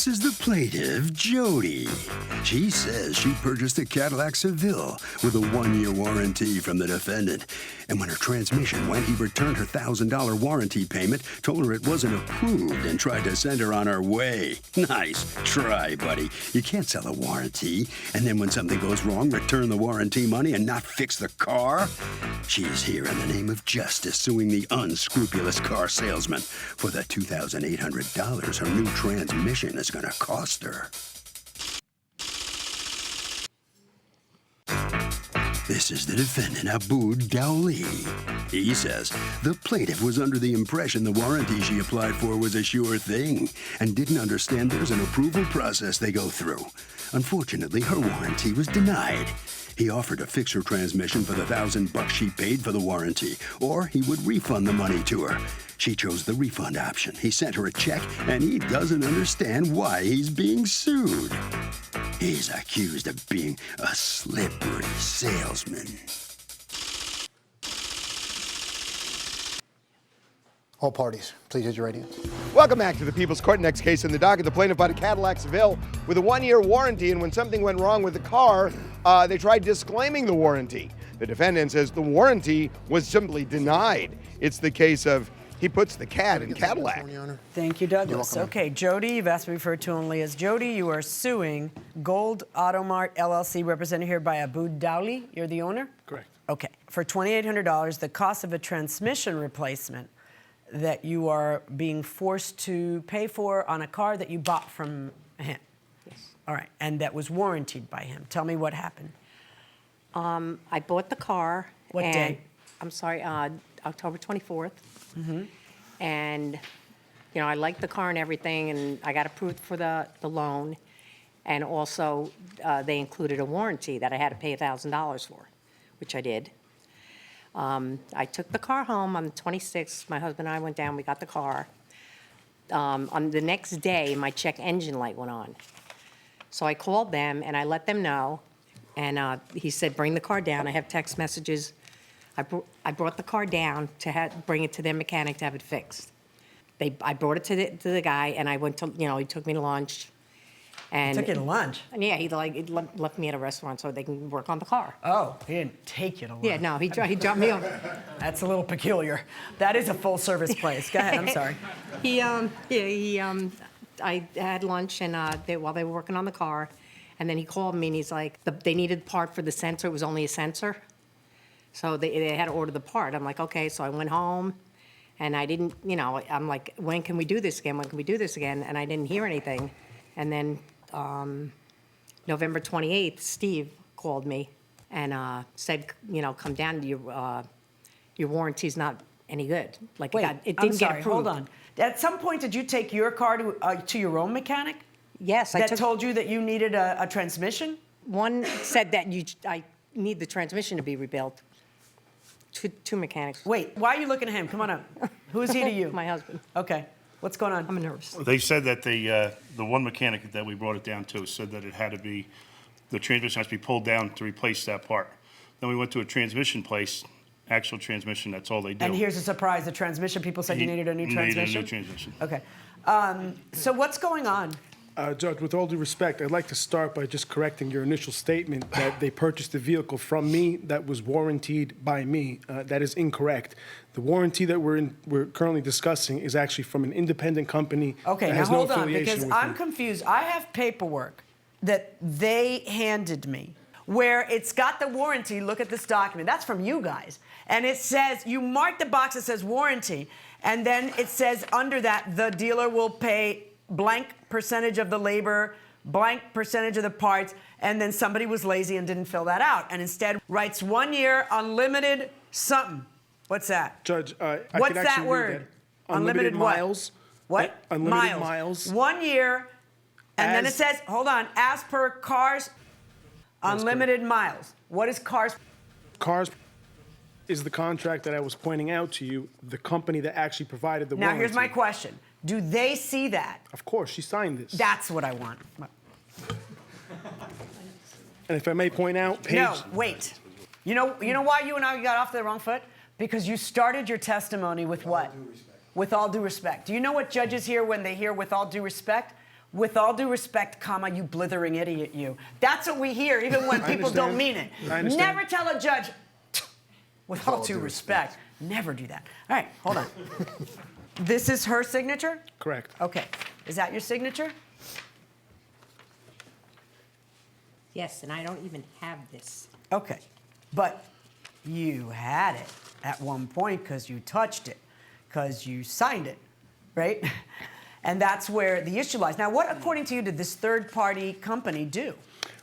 This is the plaintiff, Jody. She says she purchased a Cadillac Seville with a 1-year warranty from the defendant. And when her transmission went, he returned her $1,000 warranty payment, told her it wasn't approved, and tried to send her on her way. Nice try, buddy. You can't sell a warranty, and then when something goes wrong, return the warranty money and not fix the car? She's here in the name of justice, suing the unscrupulous car salesman for the $2,800 her new transmission is going to cost her. This is the defendant, Abu Dawli. He says the plaintiff was under the impression the warranty she applied for was a sure thing and didn't understand there's an approval process they go through. Unfortunately, her warranty was denied. He offered to fix her transmission for the $1,000 she paid for the warranty, or he would refund the money to her. She chose the refund option. He sent her a check, and he doesn't understand why he's being sued. He's accused of being a slippery salesman. All parties, please hit your radio. Welcome back to the People's Court. Next case in the docket, the plaintiff bought a Cadillac Seville with a 1-year warranty, and when something went wrong with the car, they tried disclaiming the warranty. The defendant says the warranty was simply denied. It's the case of he puts the CAD in Cadillac. Thank you, Douglas. Okay, Jody, you've asked me to refer to only as Jody. You are suing Gold Auto Mart LLC, represented here by Abu Dawli. You're the owner? Correct. Okay. For $2,800, the cost of a transmission replacement that you are being forced to pay for on a car that you bought from him. Yes. All right, and that was warranted by him. Tell me what happened. I bought the car. What day? I'm sorry, October 24th. Mm-hmm. And, you know, I liked the car and everything, and I got approved for the loan. And also, they included a warranty that I had to pay $1,000 for, which I did. I took the car home on the 26th. My husband and I went down, we got the car. On the next day, my check engine light went on. So I called them and I let them know. And he said, bring the car down. I have text messages. I brought the car down to bring it to their mechanic to have it fixed. I brought it to the guy, and I went to, you know, he took me to lunch. And Took you to lunch? And yeah, he left me at a restaurant so they can work on the car. Oh, he didn't take you to lunch. Yeah, no, he dropped me off. That's a little peculiar. That is a full-service place. Go ahead, I'm sorry. I had lunch, and while they were working on the car, and then he called me, and he's like, they needed part for the sensor. It was only a sensor. So they had to order the part. I'm like, okay. So I went home, and I didn't, you know, I'm like, when can we do this again? When can we do this again? And I didn't hear anything. And then November 28th, Steve called me and said, you know, come down. Your warranty's not any good. Like, Wait, it didn't get approved. Hold on. At some point, did you take your car to your own mechanic? Yes. That told you that you needed a transmission? One said that I need the transmission to be rebuilt. Two mechanics. Wait, why are you looking at him? Come on up. Who is he to you? My husband. Okay. What's going on? I'm nervous. They said that the one mechanic that we brought it down to said that it had to be, the transmission has to be pulled down to replace that part. Then we went to a transmission place, actual transmission, that's all they do. And here's a surprise. The transmission people said you needed a new transmission? Needed a new transmission. Okay. So what's going on? Judge, with all due respect, I'd like to start by just correcting your initial statement that they purchased the vehicle from me that was warrantied by me. That is incorrect. The warranty that we're currently discussing is actually from an independent company Okay, that now has no hold on, affiliation because with I'm me. confused. I have paperwork that they handed me where it's got the warranty. Look at this document. That's from you guys. And it says, you mark the box that says warranty, and then it says under that, the dealer will pay blank percentage of the labor, blank percentage of the parts, and then somebody was lazy and didn't fill that out, and instead writes 1 year unlimited something. What's that? Judge, I What's could that actually read word? that. Unlimited what? miles. What? Unlimited miles. 1 year, and then it As- says, hold on, as per cars, unlimited miles. What is cars? Cars is the contract that I was pointing out to you, the company that actually provided the Now, warranty. here's my question. Do they see that? Of course, she signed this. That's what I want. And if I may point out, page... No, wait. You know why you and I got off the wrong foot? Because you started your testimony with what? With all due respect. Do you know what judges hear when they hear with all due respect? with all due respect, comma, you blithering idiot, you. That's what we hear, even when people don't mean it. I understand. Never tell a judge, with all due respect. Never do that. All right, hold on. This is her signature? Correct. Okay. Is that your signature? Yes, and I don't even have this. Okay. But you had it at one point because you touched it, because you signed it, right? And that's where the issue lies. Now, what, according to you, did this third-party company do?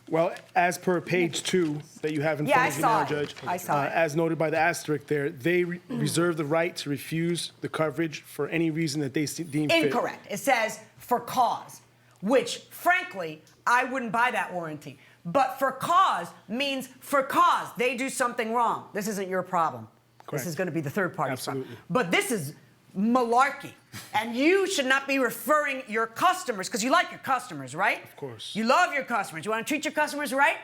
Well, as per page 2 that you have in front of you now, Judge, I saw it. as noted by the asterisk there, they reserve the right to refuse the coverage for any reason that they deem fit. Incorrect. It says for cause, which, frankly, I wouldn't buy that warranty. But for cause means for cause. They do something wrong. This isn't your problem. Correct. This is going to be the third party's problem. Absolutely. But this is malarkey. And you should not be referring your customers, because you like your customers, right? Of course. You love your customers. You want to treat your customers right?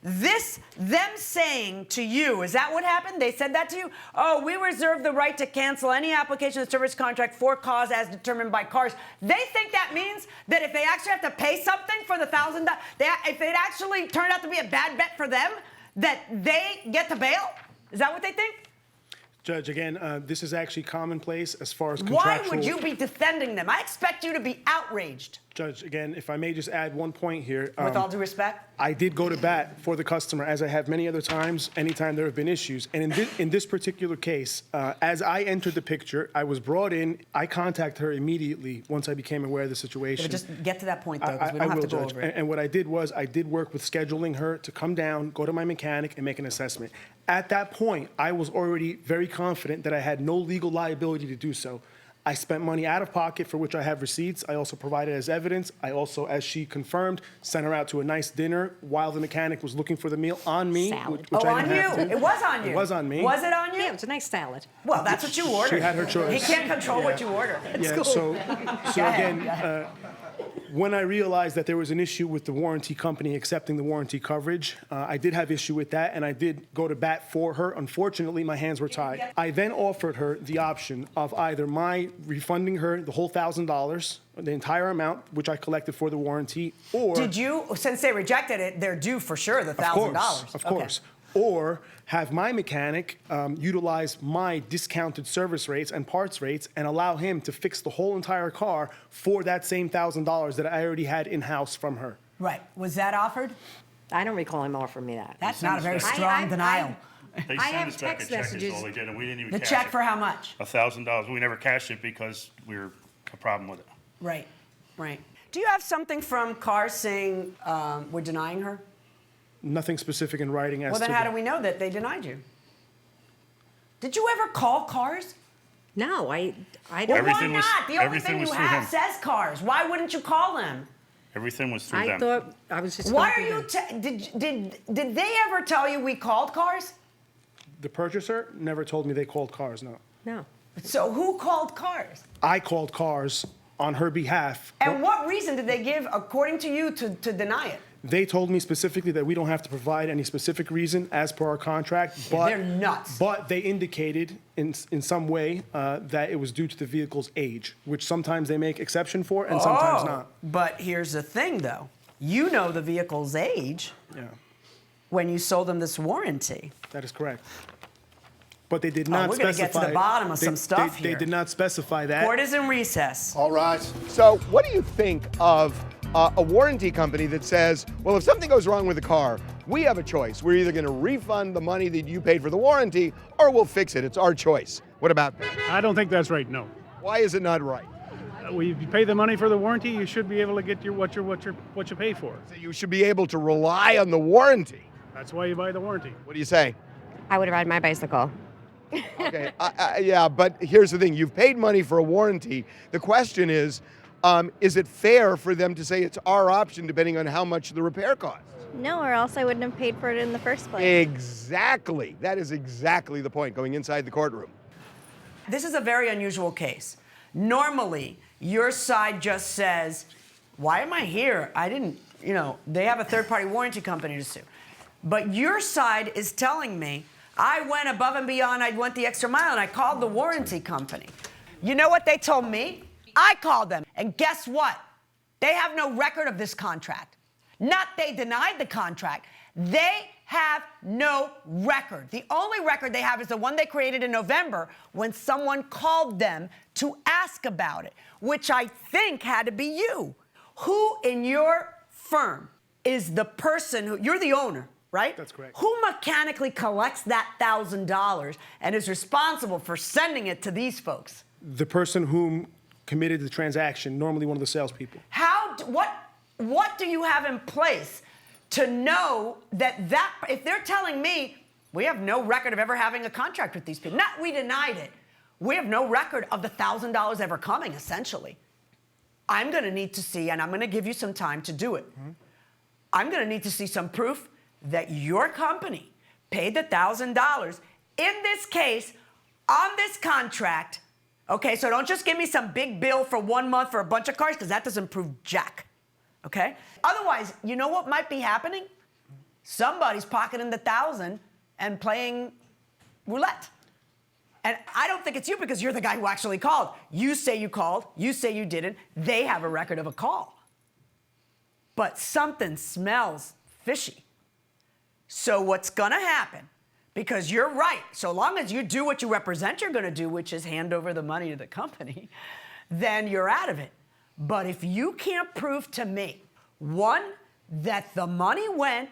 Them saying to you, is that what happened? They said that to you? Oh, we reserve the right to cancel any application of service contract for cause as determined by CARS. They think that means that if they actually have to pay something for the $1,000, if it actually turned out to be a bad bet for them, that they get to bail? Is that what they think? Judge, again, this is actually commonplace as far as contractual... Why would you be defending them? I expect you to be outraged. Judge, again, if I may just add one point here. With all due respect? I did go to bat for the customer, as I have many other times, anytime there have been issues. And in this particular case, as I entered the picture, I was brought in. I contacted her immediately once I became aware of the situation. But just get to that point, though, because we don't have to go over it. And what I did was I did work with scheduling her to come down, go to my mechanic, and make an assessment. At that point, I was already very confident that I had no legal liability to do so. I spent money out of pocket for which I have receipts. I also provided as evidence. I also, as she confirmed, sent her out to a nice dinner while the mechanic was looking for the meal on me. Salad. Which I on didn't have you. to. It was on you. It was on me. Was it on you? Yeah, it was a nice salad. Well, that's what you ordered. She had her choice. He can't control what you order. Yeah, so again, when I realized that there was an issue with the warranty company accepting the warranty coverage, I did have issue with that, and I did go to bat for her. Unfortunately, my hands were tied. I then offered her the option of either my refunding her the whole $1,000, the entire amount, which I collected for the warranty, or... Did you, since they rejected it, they're due for sure the $1,000. Of course. Or have my mechanic utilize my discounted service rates and parts rates and allow him to fix the whole entire car for that same $1,000 that I already had in-house from her. Right. Was that offered? I don't recall him offering me that. That's not a very strong denial. They I sent have us back a text check is messages. all they did, and we didn't even The cash check it. for how much? $1,000. We never cashed it because we were a problem with it. Right. Right. Do you have something from CARS saying we're denying her? Nothing specific in writing as Well, then to how the- do we know that they denied you? Did you ever call CARS? No, I Well, don't. Everything why was- not? The only everything thing was you through have him. says CARS. Why wouldn't you call them? Everything was through I them. thought I was just. Why going are through you? Did they ever tell you we called CARS? The purchaser never told me they called cars, no. No. So who called CARS? I called cars on her behalf. And what reason did they give, according to you, to deny it? They told me specifically that we don't have to provide any specific reason as per our contract, but They're nuts. But they indicated in some way that it was due to the vehicle's age, which sometimes they make exception for and sometimes not. But here's the thing, though. You know the vehicle's age Yeah, when you sold them this warranty. that is correct. But they did not we're gonna specify. get to the bottom of some stuff They here. did not specify that. Court is in recess. All rise. So, what do you think of a warranty company that says, well, if something goes wrong with the car, we have a choice. We're either going to refund the money that you paid for the warranty, or we'll fix it. It's our choice. What about that? I don't think that's right, no. Why is it not right? If you pay the money for the warranty, you should be able to get what you pay for. So you should be able to rely on the warranty. That's why you buy the warranty. What do you say? I would ride my bicycle. Okay, yeah, but here's the thing. You've paid money for a warranty. The question is it fair for them to say it's our option depending on how much the repair costs? No, or else I wouldn't have paid for it in the first place. Exactly. That is exactly the point going inside the courtroom. This is a very unusual case. Normally, your side just says, why am I here? I didn't, they have a third-party warranty company to sue. But your side is telling me, I went above and beyond, I went the extra mile, and I called the warranty company. You know what they told me? I called them, and guess what? They have no record of this contract. Not they denied the contract. They have no record. The only record they have is the one they created in November when someone called them to ask about it, which I think had to be you. Who in your firm is the person who, you're the owner, right? That's correct. Who mechanically collects that $1,000 and is responsible for sending it to these folks? The person whom committed the transaction, normally one of the salespeople. What do you have in place to know that if they're telling me we have no record of ever having a contract with these people, not we denied it, we have no record of the $1,000 ever coming, essentially. I'm going to need to see, and I'm going to give you some time to do it. Mm-hmm. I'm going to need to see some proof that your company paid the $1,000 in this case on this contract. Okay, so don't just give me some big bill for 1 month for a bunch of cars, because that doesn't prove jack. Okay? Otherwise, you know what might be happening? Somebody's pocketing the $1,000 and playing roulette. And I don't think it's you, because you're the guy who actually called. You say you called. You say you didn't. They have a record of a call. But something smells fishy. So what's going to happen, because you're right, so long as you do what you represent you're going to do, which is hand over the money to the company, then you're out of it. But if you can't prove to me, one, that the money went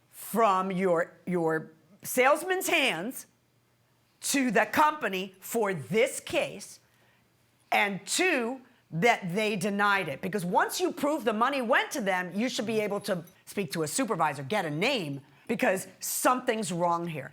from your salesman's hands to the company for this case, and two, that they denied it. Because once you prove the money went to them, you should be able to speak to a supervisor, get a name, because something's wrong here.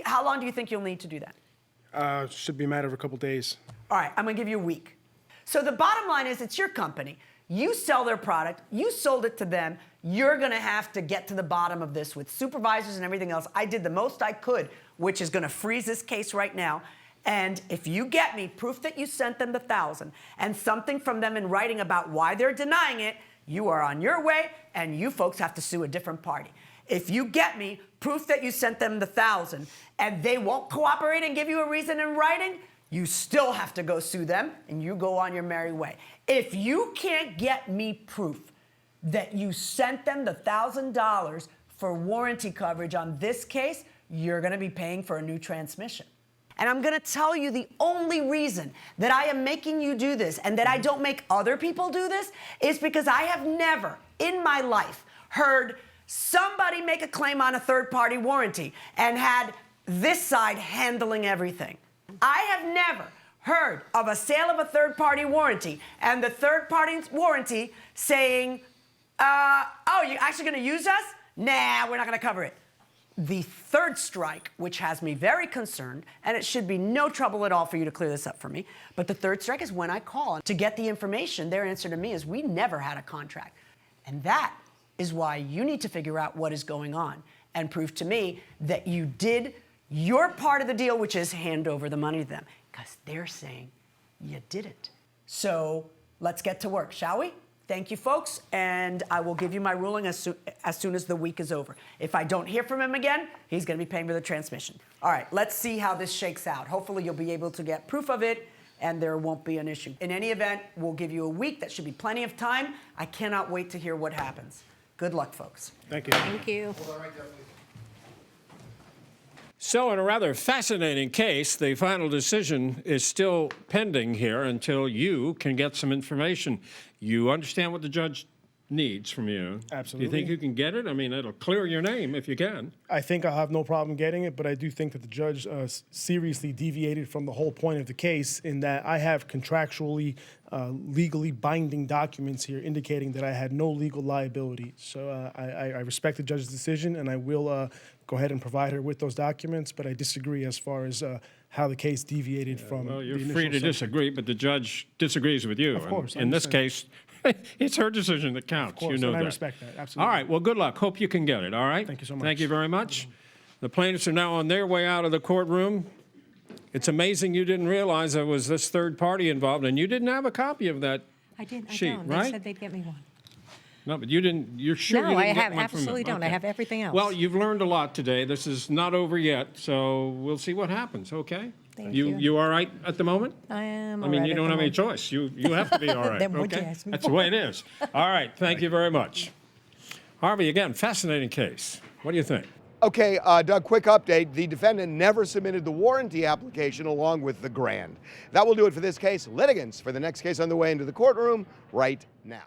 How long do you think you'll need to do that? Should be a matter of a couple days. All right, I'm gonna give you a week. So the bottom line is, it's your company. You sell their product, you sold it to them, you're gonna have to get to the bottom of this with supervisors and everything else. I did the most I could, which is gonna freeze this case right now. And if you get me proof that you sent them the $1,000 and something from them in writing about why they're denying it, you are on your way, and you folks have to sue a different party. If you get me proof that you sent them the $1,000 and they won't cooperate and give you a reason in writing, you still have to go sue them, and you go on your merry way. If you can't get me proof that you sent them the $1,000 for warranty coverage on this case, you're gonna be paying for a new transmission. And I'm gonna tell you the only reason that I am making you do this and that I don't make other people do this is because I have never in my life heard somebody make a claim on a third-party warranty and had this side handling everything. I have never heard of a sale of a third-party warranty and the third-party warranty saying, oh, you're actually gonna use us? Nah, we're not gonna cover it. The third strike, which has me very concerned, and it should be no trouble at all for you to clear this up for me, but the third strike is when I call to get the information. Their answer to me is, we never had a contract. And that is why you need to figure out what is going on and prove to me that you did your part of the deal, which is hand over the money to them, because they're saying you didn't. So let's get to work, shall we? Thank you, folks, and I will give you my ruling as soon as the week is over. If I don't hear from him again, he's going to be paying for the transmission. All right, let's see how this shakes out. Hopefully you'll be able to get proof of it, and there won't be an issue. In any event, we'll give you a week. That should be plenty of time. I cannot wait to hear what happens. Good luck, folks. Thank you. Thank you. So in a rather fascinating case, the final decision is still pending here until you can get some information. You understand what the judge needs from you. Absolutely. Do you think you can get it? I mean, it'll clear your name if you can. I think I'll have no problem getting it, but I do think that the judge seriously deviated from the whole point of the case in that I have contractually, legally binding documents here indicating that I had no legal liability. So I respect the judge's decision, and I will go ahead and provide her with those documents, but I disagree as far as how the case deviated from Well, you're the initial free to subject. disagree, but the judge disagrees with you. Of course, I In this understand. case, it's her decision that counts. Of course, you know and that. I respect that, absolutely. All right, well, good luck. Hope you can get it, all right? Thank you so much. Thank you very much. The plaintiffs are now on their way out of the courtroom. It's amazing you didn't realize there was this third party involved, and you didn't have a copy of that I sheet, don't. right? They said they'd get me one. No, but you didn't, you're sure No, you I didn't get have- one from them? absolutely don't. I Okay. have everything else. Well, you've learned a lot today. This is not over yet, so we'll see what happens, okay? Thank You all right at the moment? I am. I mean, you don't have any choice. You have to be all right, Then what'd you okay? ask me That's the way it is. All right, thank you very much. Harvey, again, fascinating case. What do you think? Okay, Doug, quick update. The defendant never submitted the warranty application along with the grant. That will do it for this case. Litigants for the next case on the way into the courtroom right now.